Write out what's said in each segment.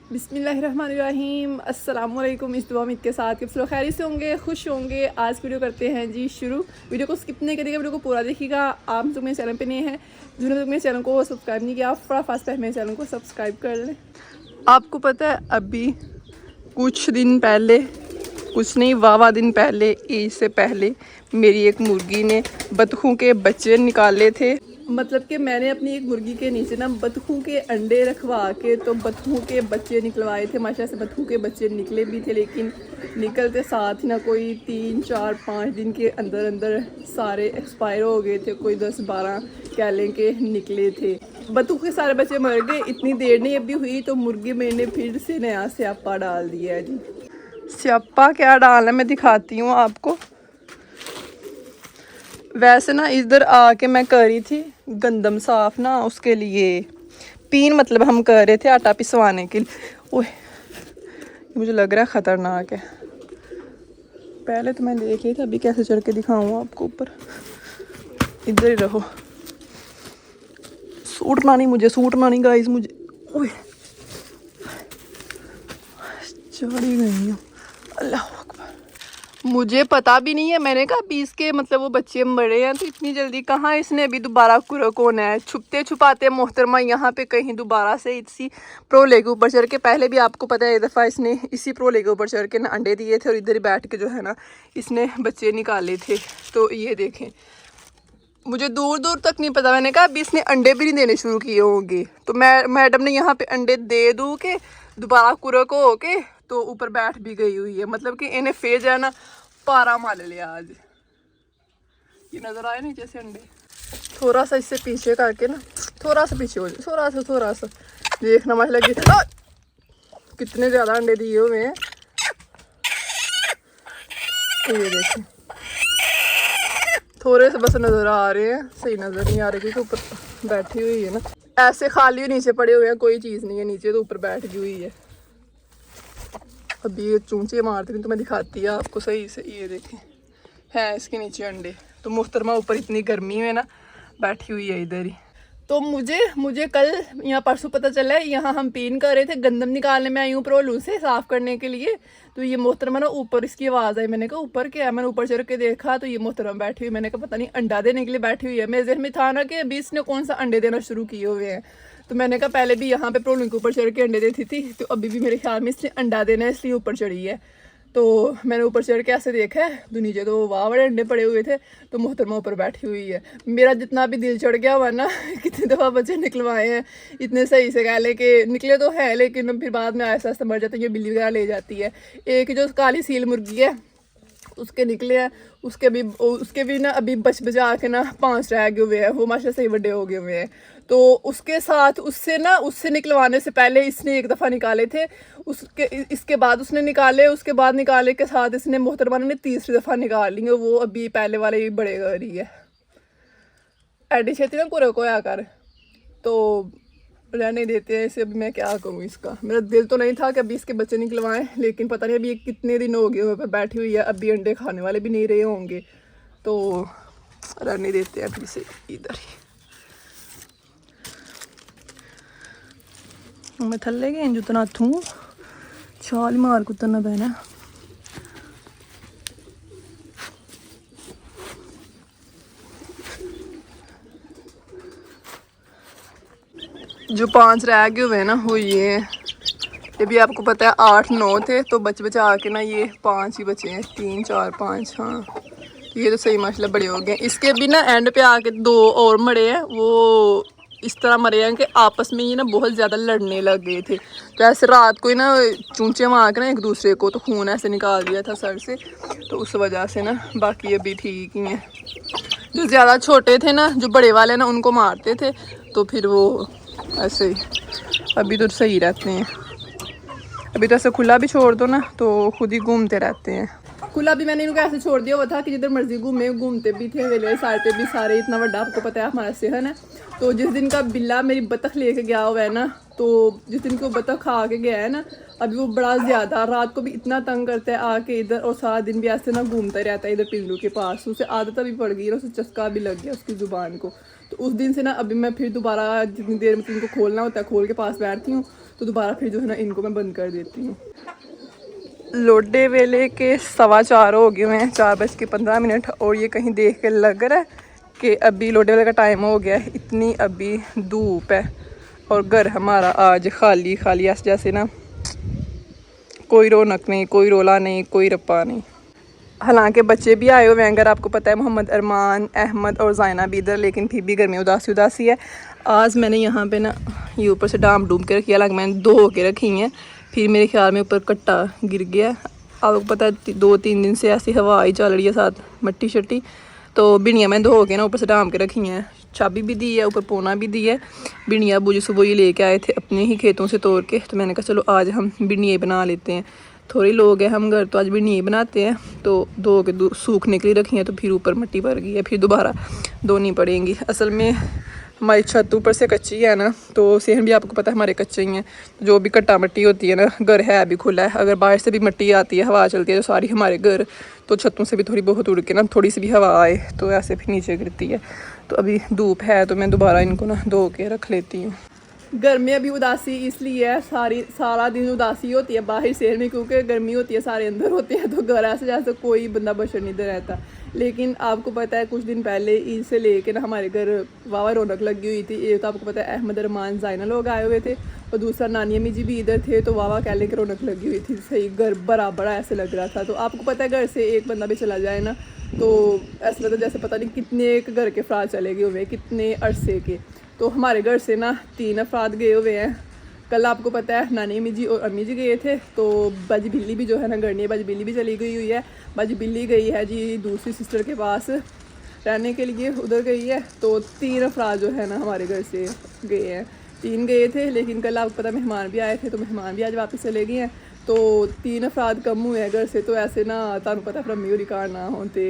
बिस्मिल्लाहिर्रहमानिर्रहीम, अस्सलाम वालेकुम। इस दुआ उम्मीद के साथ कि सब लोग खैरियत से होंगे, खुश होंगे। आज वीडियो करते हैं जी शुरू। वीडियो को स्किप नहीं करिएगा, वीडियो को पूरा देखिएगा। आप जो मेरे चैनल पे नए हैं, जिन्होंने मेरे चैनल को सब्सक्राइब नहीं किया, फटाफट मेरे चैनल को सब्सक्राइब कर लें। आपको पता है अभी कुछ दिन पहले, कुछ नहीं वावा दिन पहले, ईद से पहले मेरी एक मुर्गी ने बतखों के बच्चे निकाले थे। मतलब कि मैंने अपनी एक मुर्गी के नीचे ना बतखों के अंडे रखवा के तो बतखों के बच्चे निकलवाए थे। माशाल्लाह से बतखों के बच्चे निकले भी थे, लेकिन निकलते साथ ही ना कोई 3, 4, 5 दिन के अंदर अंदर सारे एक्सपायर हो गए थे। कोई 10-12 कह लें के निकले थे। बतखों के सारे बच्चे मर गए। इतनी देर नहीं अभी हुई तो मुर्गी मैंने फिर से नया स्यापा डाल दिया है जी। स्यापा क्या डालना मैं दिखाती हूँ आपको। वैसे ना इधर आके मैं कर रही थी गंदम साफ ना, उसके लिए पीन मतलब हम कर रहे थे आटा पिसवाने के लिए। ओए मुझे लग रहा है ख़तरनाक है। पहले तो मैं देख रही थी, अभी कैसे चढ़ के दिखाऊँ आपको ऊपर। इधर ही रहो, सूटना नहीं मुझे, सूटना नहीं गाइस मुझे। ओए चढ़ी गई हूँ, अल्लाह अकबर। मुझे पता भी नहीं है, मैंने कहा अभी इसके मतलब वो बच्चे मरे हैं तो इतनी जल्दी कहाँ इसने अभी दोबारा कुरक होना है। छुपते छुपाते मोहतरमा यहाँ पे कहीं दोबारा से इसी प्रोले के ऊपर चढ़ के, पहले भी आपको पता है एक दफ़ा इसने इसी प्रोले के ऊपर चढ़ के ना अंडे दिए थे और इधर ही बैठ के जो है ना इसने बच्चे निकाले थे। तो ये देखें, मुझे दूर दूर तक नहीं पता। मैंने कहा अभी इसने अंडे भी नहीं देने शुरू किए होंगे तो मैडम ने यहाँ पे अंडे दे दूँ के दोबारा कुरक हो के तो ऊपर बैठ भी गई हुई है। मतलब कि इन्हें फेज है ना पारा मार लिया आज। ये नजर आए नीचे से अंडे। थोड़ा सा इससे पीछे करके ना, थोड़ा सा पीछे हो जाए, थोड़ा सा देखना मत लगे। कितने ज्यादा अंडे दिए हुए हैं ये देखें। थोड़े से बस नजर आ रहे हैं, सही नजर नहीं आ रहे क्योंकि ऊपर बैठी हुई है ना। ऐसे खाली नीचे पड़े हुए हैं, कोई चीज नहीं है नीचे, तो ऊपर बैठ गई हुई है। अभी ये चूंचे मारती हूँ तो मैं दिखाती है आपको सही से। ये देखें हैं इसके नीचे अंडे। तो मुहतरमा ऊपर इतनी गर्मी में ना बैठी हुई है इधर ही। तो मुझे कल यहाँ परसों पता चला है, यहाँ हम पीन कर रहे थे, गंदम निकालने में आई हूँ प्रोलू से साफ़ करने के लिए। तो ये मोहतरमा ना ऊपर, इसकी आवाज़ आई, मैंने कहा ऊपर क्या है। मैंने ऊपर चढ़ के देखा तो ये मोहतरमा बैठी हुई। मैंने कहा पता नहीं अंडा देने के लिए बैठी हुई है। मेरे जहन में था ना कि अभी इसने कौन सा अंडे देना शुरू किए हुए हैं। तो मैंने कहा पहले भी यहाँ पे प्रोलू के ऊपर चढ़ के अंडे देती थी, तो अभी भी मेरे ख्याल में इसने अंडा देना है इसलिए ऊपर चढ़ी है। तो मैंने ऊपर चढ़ के ऐसे देखा है तो नीचे तो वाह बड़े अंडे पड़े हुए थे। तो मोहतरमा ऊपर बैठी हुई है। मेरा जितना भी दिल चढ़ गया हुआ ना कितनी दफ़ा बच्चे निकलवाए हैं, इतने सही से कह ले कि निकले तो है, लेकिन फिर बाद में आहिस्ता आहिस्ता मर जाते हैं। ये बिल्ली वगैरह ले जाती है। एक जो काली सील मुर्गी है उसके निकले हैं, उसके भी ना अभी बचा के ना 5 रह गए हुए हैं। वो माशाल्लाह सही बड़े हो गए हुए हैं। तो उसके साथ उससे निकलवाने से पहले इसने एक दफ़ा निकाले थे, इसके बाद उसने निकाले, उसके बाद निकाले के साथ इसने मोहतरमा ने तीसरी दफ़ा निकाल ली। वो अभी पहले वाले ही बड़े कर रही है। एडी छेती ना पूरे को कर तो रहने देते हैं इसे। अभी मैं क्या करूँ इसका। मेरा दिल तो नहीं था कि अभी इसके बच्चे निकलवाएं, लेकिन पता नहीं अभी ये कितने दिन हो गए वहाँ पर बैठी हुई है। अभी अंडे खाने वाले भी नहीं रहे होंगे तो रहने देते हैं अभी इसे इधर ही। मैं थल्ले गए जितना थू छाल मार को उतरना पैना। जो 5 रह गए हुए हैं ना वो ये हैं। ये भी आपको पता है 8-9 थे तो बचा के ना ये 5 ही बचे हैं। 3, 4, 5 हाँ, ये तो सही माशाल्लाह बड़े हो गए। इसके भी ना एंड पे आके 2 और मरे हैं। वो इस तरह मरे हैं कि आपस में ये ना बहुत ज़्यादा लड़ने लग गए थे। तो ऐसे रात को ही ना चूंचे मार के ना एक दूसरे को तो खून ऐसे निकाल दिया था सर से, तो उस वजह से ना बाकी अभी ठीक ही हैं। जो ज़्यादा छोटे थे ना, जो बड़े वाले ना उनको मारते थे तो फिर वो ऐसे अभी तो सही रहते हैं। अभी तो ऐसे खुला भी छोड़ दो ना तो खुद ही घूमते रहते हैं। खुला भी मैंने इनको ऐसे छोड़ दिया हुआ था कि जिधर मर्जी घूमते भी थे। वेले साइड पे भी सारे, इतना बड़ा आपको पता है हमारा सेहन है। तो जिस दिन का बिल्ला मेरी बतख लेके गया हुआ है ना, तो जिस दिन को बतख खा के गया है ना, अभी वो बड़ा ज़्यादा रात को भी इतना तंग करता है आके इधर, और सारा दिन भी ऐसे ना घूमता रहता है इधर पिल्लू के पास। उसे आदत भी पड़ गई और उसे चस्का भी लग गया उसकी ज़ुबान को। तो उस दिन से ना अभी मैं फिर दोबारा जितनी देर में इनको खोलना होता है खोल के पास बैठती हूँ, तो दोबारा फिर जो है ना इनको मैं बंद कर देती हूँ। लोडे वेले के 4:15 हो गए हैं, 4:15, और ये कहीं देख के लग रहा है कि अभी लोडे वेले का टाइम हो गया है। इतनी अभी धूप है और घर हमारा आज खाली खाली, ऐसे जैसे ना कोई रौनक नहीं, कोई रोला नहीं, कोई रप्पा नहीं। हालांकि बच्चे भी आए हुए हैं, अगर आपको पता है मोहम्मद अरमान, अहमद और ज़ाइना भी इधर, लेकिन फिर भी घर में उदासी उदासी है। आज मैंने यहाँ पे ना ये ऊपर से डाम डूम के रखी है, हालांकि मैंने धो के रखी हैं, फिर मेरे ख्याल में ऊपर कट्टा गिर गया। आपको पता है 2-3 दिन से ऐसी हवा ही चल रही है, साथ मट्टी शट्टी, तो बिनिया मैंने धो के ना ऊपर से डाम के रखी हैं। चाबी भी दी है, ऊपर पोना भी दी है। बिनिया अबू जी सुबह ही लेके आए थे अपने ही खेतों से तोड़ के, तो मैंने कहा चलो आज हम बिनिया बना लेते हैं। थोड़े लोग हैं हम घर, तो आज बिनिया बनाते हैं। तो धो के सूखने के लिए रखी हैं, तो फिर ऊपर मिट्टी भर गई है, फिर दोबारा धोनी पड़ेंगी। असल में हमारी छत ऊपर से कच्ची है ना, तो सेहन भी आपको पता है हमारे कच्चे ही हैं। जो भी कट्टा मिट्टी होती है ना, घर है अभी खुला है, अगर बाहर से भी मिट्टी आती है, हवा चलती है, तो सारी हमारे घर, तो छतों से भी थोड़ी बहुत उड़ के ना थोड़ी सी भी हवा आए तो ऐसे फिर नीचे गिरती है। तो अभी धूप है तो मैं दोबारा इनको ना धो के रख लेती हूँ। घर में अभी उदासी इसलिए है, सारा दिन उदासी होती है बाहर शहर में, क्योंकि गर्मी होती है, सारे अंदर होते हैं, तो घर ऐसे जैसे कोई बंदा बशर नहीं रहता। लेकिन आपको पता है कुछ दिन पहले ईद से लेके ना हमारे घर वावा रौनक लगी हुई थी। एक तो आपको पता है अहमद अरमान ज़ाइना लोग आए हुए थे, और दूसरा नानी अम्मी जी भी इधर थे, तो वावा कह लेकर रौनक लगी हुई थी। सही घर बड़ा बड़ा ऐसे लग रहा था। तो आपको पता है घर से एक बंदा भी चला जाए ना, तो ऐसा लगता है जैसे पता नहीं कितने एक घर के अफराद चले गए हुए, कितने अरसे के। तो हमारे घर से ना 3 अफराद गए हुए हैं। कल आपको पता है नानी अम्मी जी और अम्मी जी गए थे, तो बाजी बिल्ली भी जो है ना घर नहीं, बाजी बिल्ली भी चली गई हुई है। बाजी बिल्ली गई है जी दूसरी सिस्टर के पास रहने के लिए, उधर गई है। तो 3 अफराद जो है ना हमारे घर से गए हैं। 3 गए थे, लेकिन कल आपको पता मेहमान भी आए थे, तो मेहमान भी आज वापस चले गए हैं। तो 3 अफराद कम हुए हैं घर से, तो ऐसे ना तुहानू पता रम्मी होरी घर ना हो तो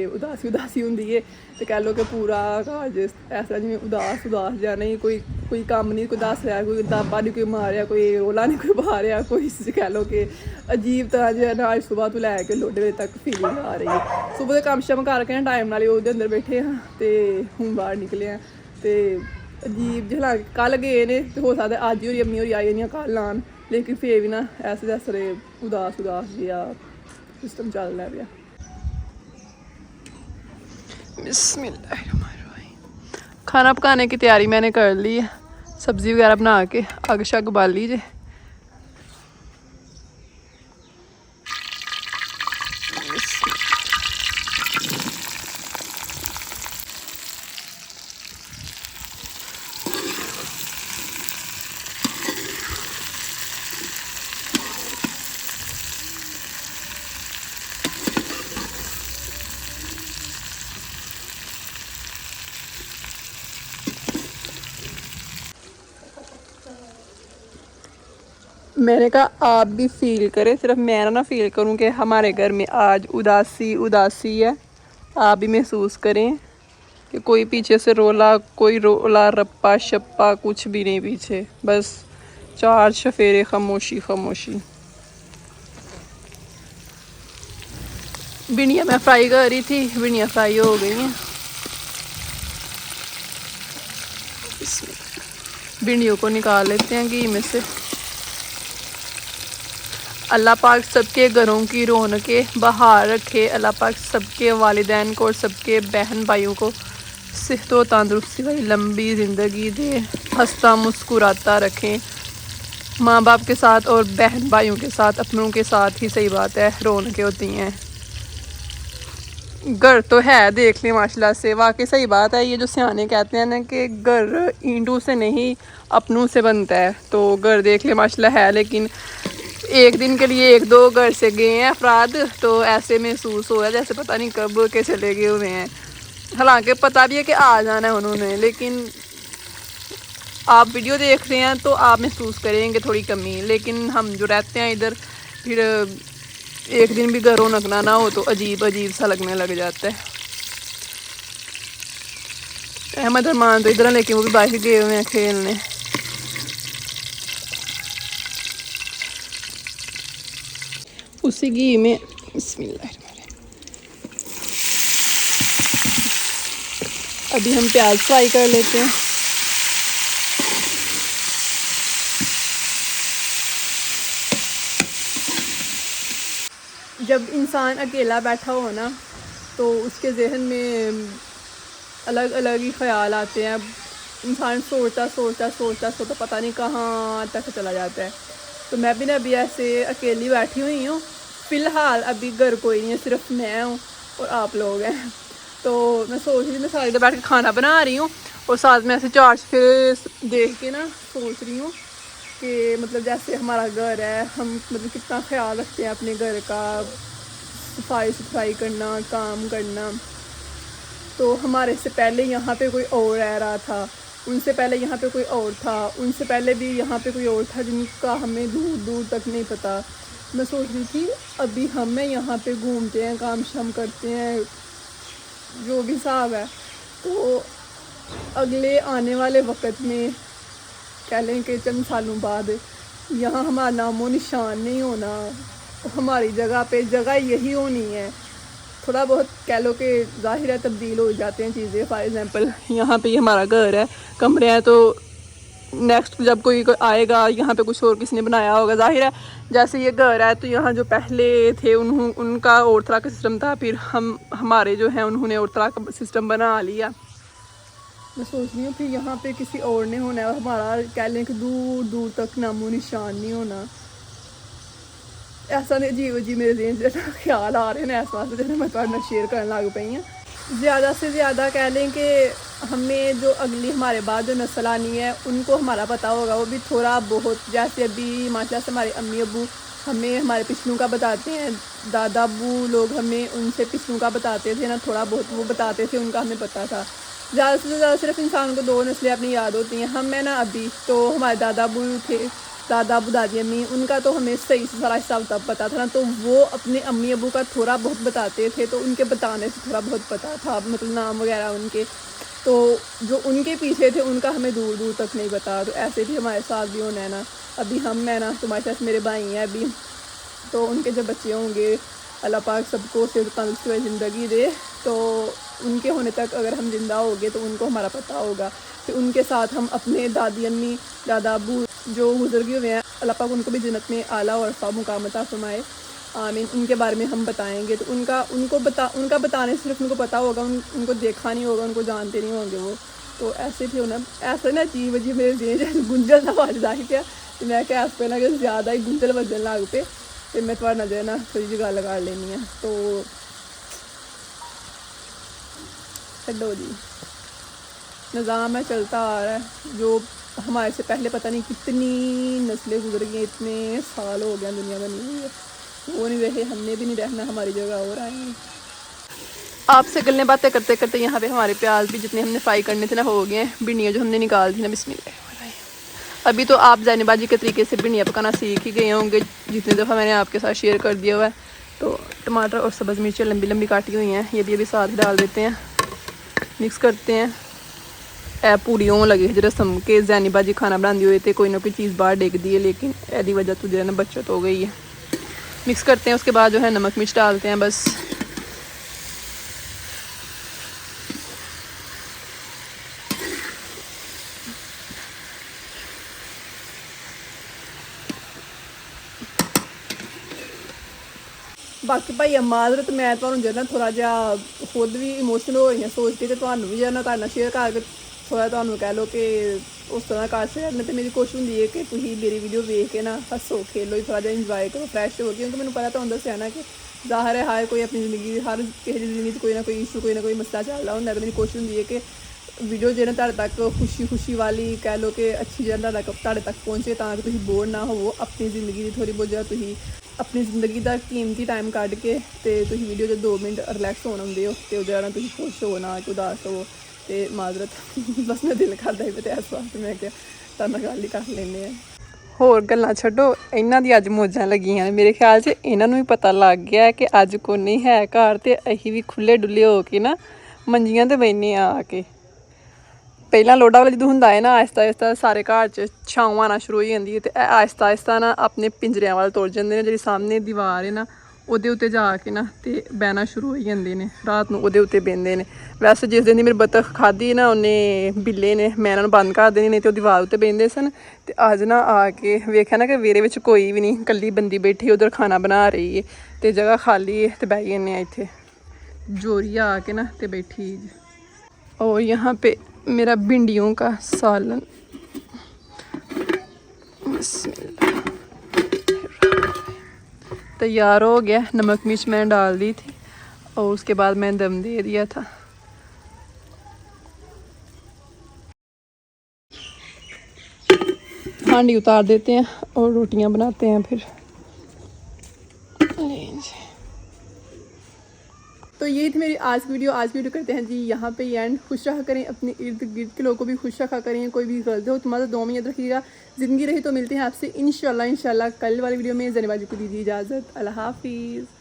उदासी होंदी है। तो कह लो कि पूरा घर ऐसा जिवें उदास जा नहीं, कोई काम नहीं, कोई दस रहा, कोई दाबा नहीं, कोई मारिया, कोई रोला नहीं, कोई बहा रहा, कोई कह लो कि अजीब तरह जो है ना आज सुबह तो लैके लोडे बजे तक फीलिंग आ रही है। सुबह के काम शम करके ना टाइम नाल ओहदे अंदर बैठे हाँ, तो हूँ बाहर निकले हैं। तो अजीब जिहा कल गए ने, तो हो सकता अज ही अम्मी होरी आई जानियां कल आन, लेकिन फिर भी ना ऐसे जैसे उदास जिहा सिस्टम चल रहा पिया। बिस्मिल्लाहिर्रहमानिर्रहीम। खाना पकाने की तैयारी मैंने कर ली है, सब्ज़ी वगैरह बना के आग शग बाल लीजिए। मैंने कहा आप भी फील करें, सिर्फ मैं ना फील करूं कि हमारे घर में आज उदासी है। आप भी महसूस करें कि कोई पीछे से कोई रोला रप्पा शप्पा कुछ भी नहीं पीछे, बस 4 चफेरे खामोशी। भिंडियाँ मैं फ्राई कर रही थी, भिंडियाँ फ्राई हो गई हैं। भिंडियों को निकाल लेते हैं घी में से। अल्लाह पाक सबके घरों की रौनकें बहार रखे। अल्लाह पाक सबके वालिदैन को और सबके बहन भाइयों को सेहत व तंदुरुस्ती वाली लंबी ज़िंदगी दे, हंसता मुस्कुराता रखें। माँ बाप के साथ और बहन भाइयों के साथ, अपनों के साथ ही सही बात है रौनकें होती हैं। घर तो है देख लें माशाल्लाह से, वाकई सही बात है। ये जो सियाने कहते हैं ना कि घर ईंटों से नहीं अपनों से बनता है, तो घर देख लें माशाल्लाह है। लेकिन एक दिन के लिए 1-2 घर से गए हैं अफराद, तो ऐसे महसूस हो रहा है जैसे पता नहीं कब के चले गए हुए हैं। हालांकि पता भी है कि आ जाना है उन्होंने, लेकिन आप वीडियो देख रहे हैं तो आप महसूस करेंगे थोड़ी कमी। लेकिन हम जो रहते हैं इधर, फिर एक दिन भी घरों रखना ना हो तो अजीब सा लगने लग जाता है। अहमद अरमान तो इधर, लेकिन वो भी बाहर गए हुए हैं खेलने। उसी घी में बिस्मिल्लाह। अभी हम प्याज फ्राई कर लेते हैं। जब इंसान अकेला बैठा हो ना तो उसके जहन में अलग अलग ही ख्याल आते हैं। इंसान सोचता सोचता सोचता सोचता पता नहीं कहाँ तक चला जाता है। तो मैं भी ना अभी ऐसे अकेली बैठी हुई हूँ। फ़िलहाल अभी घर कोई नहीं है, सिर्फ मैं हूँ और आप लोग हैं। तो मैं सोच रही, मैं सारी इधर बैठ के खाना बना रही हूँ और साथ में ऐसे चार्ट फिर देख के ना सोच रही हूँ कि मतलब जैसे हमारा घर है, हम मतलब कितना ख्याल रखते हैं अपने घर का, सफाई सुथराई करना, काम करना। तो हमारे से पहले यहाँ पे कोई और रह रहा था, उनसे पहले यहाँ पे कोई और था, उनसे पहले भी यहाँ पे कोई और था जिनका हमें दूर दूर तक नहीं पता। मैं सोच रही थी अभी हमें यहाँ पे घूमते हैं, काम शाम करते हैं, जो भी हिसाब है, तो अगले आने वाले वक्त में कह लें कि चंद सालों बाद यहाँ हमारा नामो निशान नहीं होना, हमारी जगह पे जगह यही होनी है। थोड़ा बहुत कह लो कि ज़ाहिर है तब्दील हो जाते हैं चीज़ें। फॉर एग्ज़ाम्पल यहाँ पे हमारा घर है, कमरे हैं, तो नेक्स्ट जब कोई आएगा यहाँ पे कुछ और किसी ने बनाया होगा। ज़ाहिर है जैसे ये घर है तो यहाँ जो पहले थे उनका और तरह का सिस्टम था, फिर हमारे जो हैं उन्होंने और तरह का सिस्टम बना लिया। मैं सोच रही हूँ फिर यहाँ पे किसी और ने होना है और हमारा कह लें कि दूर दूर तक नामो निशान नहीं होना। ऐसा नहीं अजीब अजीब मेरे दिन से ख्याल आ रहे हैं इस वास्ते जैसे मैं थोड़ा शेयर करने लग पई हैं। ज़्यादा से ज़्यादा कह लें कि हमें जो अगली हमारे बाद जो नस्ल आनी है उनको हमारा पता होगा, वो भी थोड़ा बहुत। जैसे अभी माशाल्लाह से हमारे अम्मी अबू हमें हमारे पिछलों का बताते हैं, दादा अबू लोग हमें उनसे पिछलों का बताते थे ना, थोड़ा बहुत वो बताते थे, उनका हमें पता था। ज़्यादा से ज़्यादा सिर्फ इंसान को 2 नस्लें अपनी याद होती हैं। हम है ना अभी तो हमारे दादा अबू थे, दादा अबू दादी अम्मी, उनका तो हमें सही से सारा हिसाब तब पता था ना, तो वो अपने अम्मी अबू का थोड़ा बहुत बताते थे, तो उनके बताने से थोड़ा बहुत पता था, मतलब नाम वगैरह उनके। तो जो उनके पीछे थे उनका हमें दूर दूर तक नहीं पता। तो ऐसे भी हमारे साथ भी होना है ना। अभी हम है ना, तुम्हारे साथ मेरे भाई हैं अभी, तो उनके जब बच्चे होंगे अल्लाह पाक सबको सेहत तंदुरुस्ती वाली ज़िंदगी दे, तो उनके होने तक अगर हम ज़िंदा होंगे तो उनको हमारा पता होगा। फिर उनके साथ हम अपने दादी अम्मी दादा अबू जो गुजर गए हुए हैं, अल्लाह पाक उनको भी जन्नत में आला और अरफा मुकाम अता फरमाए, आमीन, उनके बारे में हम बताएंगे। तो उनका बताने से सिर्फ उनको पता होगा, उनको देखा नहीं होगा, उनको जानते नहीं होंगे वो। तो ऐसे भी होना, ऐसा ना अजीब अजीब मेरे दिन जैसे गुंजल सा आवाज लाई क्या, तो मैं क्या पे ना कि ज़्यादा ही गुंजल वजन लाग पे, तो मैं थोड़ा नजर ना थोड़ी जी गल कर लेनी है। तो छो जी, निज़ाम है चलता आ रहा है। जो हमारे से पहले पता नहीं कितनी नस्लें गुजर गई, इतने साल हो गया दुनिया बनी हुई है, वो नहीं रहे, हमने भी नहीं रहना, हमारी जगह और आएंगे। आपसे गलने बातें करते करते यहाँ पे हमारे प्याज भी जितने हमने फ्राई करने थे ना हो गए हैं। भिंडियाँ जो हमने निकाल दी ना, बिस्मिल्लाह। अभी तो आप ज़ैनबाजी के तरीके से भिंडियाँ पकाना सीख ही गए होंगे, जितनी दफ़ा मैंने आपके साथ शेयर कर दिया हुआ है। तो टमाटर और सब्ज़ मिर्चें लंबी लंबी काटी हुई हैं, ये भी अभी साथ डाल देते हैं, मिक्स करते हैं। ए पूरी हों लगे जो रसम के ज़ैनबाजी खाना बनाते हुए थे, कोई ना कोई चीज़ बाहर डेग दी है, लेकिन ऐसी वजह तो जो है ना बचत हो गई है। मिक्स करते हैं, उसके बाद जो है नमक मिर्च डालते हैं बस। बाकी भाई माजरत मैं तो जो है ना थोड़ा जहा खुद भी इमोशनल हो रही है सोच के, तो भी जो है ना शेयर करके थोड़ा तो कह लो कि उस तरह कर सकते। तो मेरी कोशिश होंगी है कि तुम मेरी वीडियो वेख के ना हसो खेलो, थोड़ा जहा इंजॉय करो, फ्रैश हो, क्योंकि मैंने पता तो दसिया ना कि ज़ाहिर है हर कोई अपनी ज़िंदगी, हर किसी की ज़िंदगी कोई ना कोई इशू, कोई ना कोई मसला चल रहा होंगे। तो मेरी कोशिश होंगी है कि वीडियो जो है तक खुशी खुशी वाली कह लो कि अच्छी जगह तक पहुँचे, ताकि तुम बोर ना हो अपनी ज़िंदगी की थोड़ी बहुत जगह तुम अपनी ज़िंदगी का कीमती टाइम कढ़ के तुम वीडियो जो 2 मिनट रिलैक्स होना आते हो, तो जरा तुम खुश हो ना कि उदास हो। तो माजरत बस मैं दिल करता ही तो इस वास्ते मैं क्या तुम गल ही कर लेने हैं। होर गल्लां छड्डो, इन्हां दी अज मौजां लगियां ने। मेरे ख्याल च इन्हां नूं भी पता लग गया कि अज कोई नहीं है घर, तो असीं भी खुले डुले हो के ना मंजियां ते बहने आके। ਪਹਿਲਾਂ ਲੋਡਾ ਵਾਲਾ ਜਦੋਂ ਹੁੰਦਾ ਹੈ ਨਾ ਆਹਿਸਤਾ ਆਹਿਸਤਾ ਸਾਰੇ ਘਰ 'ਚ ਛਾਂ ਆਉਣਾ ਸ਼ੁਰੂ ਹੋ ਜਾਂਦੀ ਹੈ, ਅਤੇ ਇਹ ਆਹਿਸਤਾ ਆਹਿਸਤਾ ਨਾ ਆਪਣੇ ਪਿੰਜਰਿਆਂ ਵੱਲ ਤੁਰ ਜਾਂਦੇ ਨੇ। ਜਿਹੜੀ ਸਾਹਮਣੇ ਦੀਵਾਰ ਹੈ ਨਾ ਉਹਦੇ ਉੱਤੇ ਜਾ ਕੇ ਨਾ ਤੇ ਬਹਿਣਾ ਸ਼ੁਰੂ ਹੋ ਜਾਂਦੇ ਨੇ, ਰਾਤ ਨੂੰ ਉਹਦੇ ਉੱਤੇ ਬਹਿੰਦੇ ਨੇ। ਵੈਸੇ ਜਿਸ ਦਿਨ ਦੀ ਮੇਰੀ ਬਤਖ ਖਾਧੀ ਨਾ ਉਹਨੇ ਬਿੱਲੇ ਨੇ, ਮੈਂ ਇਹਨਾਂ ਨੂੰ ਬੰਦ ਕਰ ਦੇਣੀ, ਨਹੀਂ ਤੇ ਉਹ ਦੀਵਾਰ ਉੱਤੇ ਬਹਿੰਦੇ ਸਨ। ਤੇ ਅੱਜ ਨਾ ਆ ਕੇ ਵੇਖਿਆ ਨਾ ਕਿ ਵਿਹੜੇ ਵਿੱਚ ਕੋਈ ਵੀ ਨਹੀਂ, ਇਕੱਲੀ ਬੰਦੀ ਬੈਠੀ ਉਧਰ ਖਾਣਾ ਬਣਾ ਰਹੀ ਹੈ ਤੇ ਜਗ੍ਹਾ ਖਾਲੀ ਹੈ ਤੇ ਬਹਿ ਜਾਂਦੇ ਆ ਇੱਥੇ। जोरी आके ना ते बैठी। और यहाँ पे मेरा भिंडियों का सालन, तैयार हो गया। नमक मिर्च मैंने डाल दी थी और उसके बाद मैंने दम दे दिया था। हांडी उतार देते हैं और रोटियां बनाते हैं फिर। तो यही थी मेरी आज वीडियो करते हैं जी यहाँ पे एंड। खुश रखा करें, अपने इर्द गिर्द के लोगों को भी खुश रखा करें। कोई भी गलती हो तुम्हारा दुआ में याद रखिएगा। ज़िंदगी रही तो मिलते हैं आपसे इंशाल्लाह कल वाली वीडियो में। ज़नीबाजी को दीजिए इजाज़त। अल्लाह हाफिज़।